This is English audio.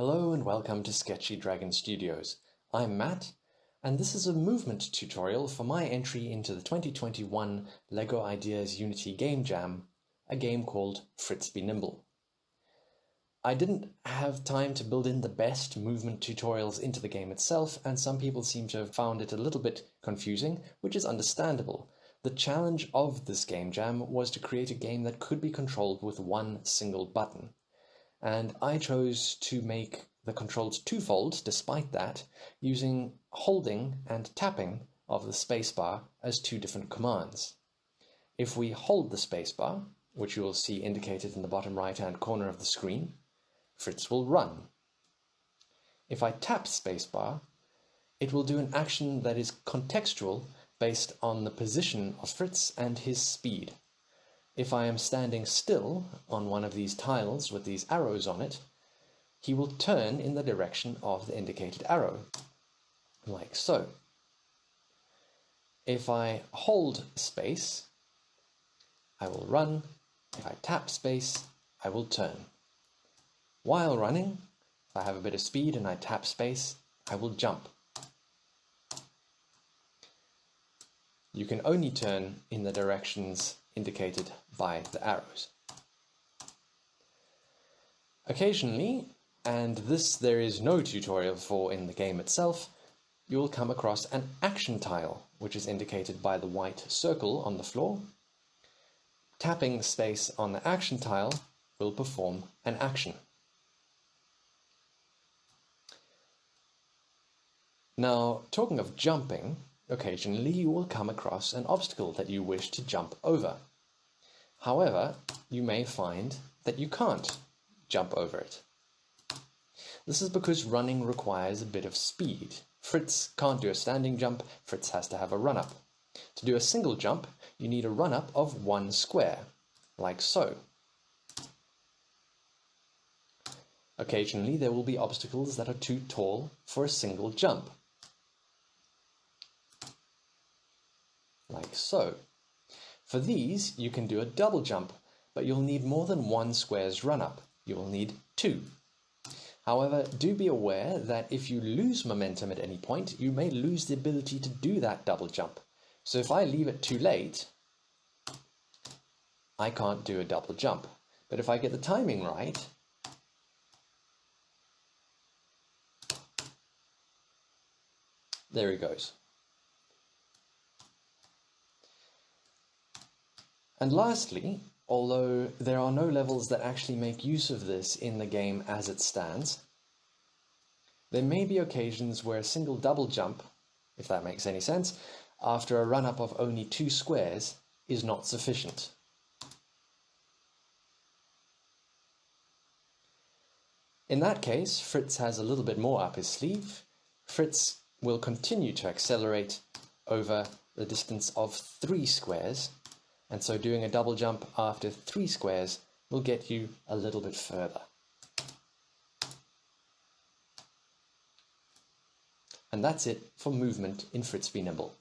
Hello and welcome to Sketchy Dragon Studios. I'm Matt, and this is a movement tutorial for my entry into the 2021 LEGO Ideas Unity Game Jam, a game called Fritz be Nimble. I didn't have time to build in the best movement tutorials into the game itself, and some people seem to have found it a little bit confusing, which is understandable. The challenge of this game jam was to create a game that could be controlled with one single button. And I chose to make the controls twofold, despite that, using holding and tapping of the spacebar as two different commands. If we hold the spacebar, which you will see indicated in the bottom right-hand corner of the screen, Fritz will run. If I tap spacebar, it will do an action that is contextual based on the position of Fritz and his speed. If I am standing still on one of these tiles with these arrows on it, he will turn in the direction of the indicated arrow, like so. If I hold space, I will run. If I tap space, I will turn. While running, if I have a bit of speed and I tap space, I will jump. You can only turn in the directions indicated by the arrows. Occasionally, and this there is no tutorial for in the game itself, you will come across an action tile, which is indicated by the white circle on the floor. Tapping space on the action tile will perform an action. Now, talking of jumping, occasionally you will come across an obstacle that you wish to jump over. However, you may find that you can't jump over it. This is because running requires a bit of speed. Fritz can't do a standing jump, Fritz has to have a run-up. To do a single jump, you need a run-up of one square, like so. Occasionally there will be obstacles that are too tall for a single jump, like so. For these, you can do a double jump, but you'll need more than one square's run-up. You will need two. However, do be aware that if you lose momentum at any point, you may lose the ability to do that double jump. So if I leave it too late, I can't do a double jump. But if I get the timing right, there he goes. And lastly, although there are no levels that actually make use of this in the game as it stands, there may be occasions where a single double jump, if that makes any sense, after a run-up of only two squares is not sufficient. In that case, Fritz has a little bit more up his sleeve. Fritz will continue to accelerate over the distance of 3 squares, and so doing a double jump after 3 squares will get you a little bit further. And that's it for movement in Fritz be Nimble.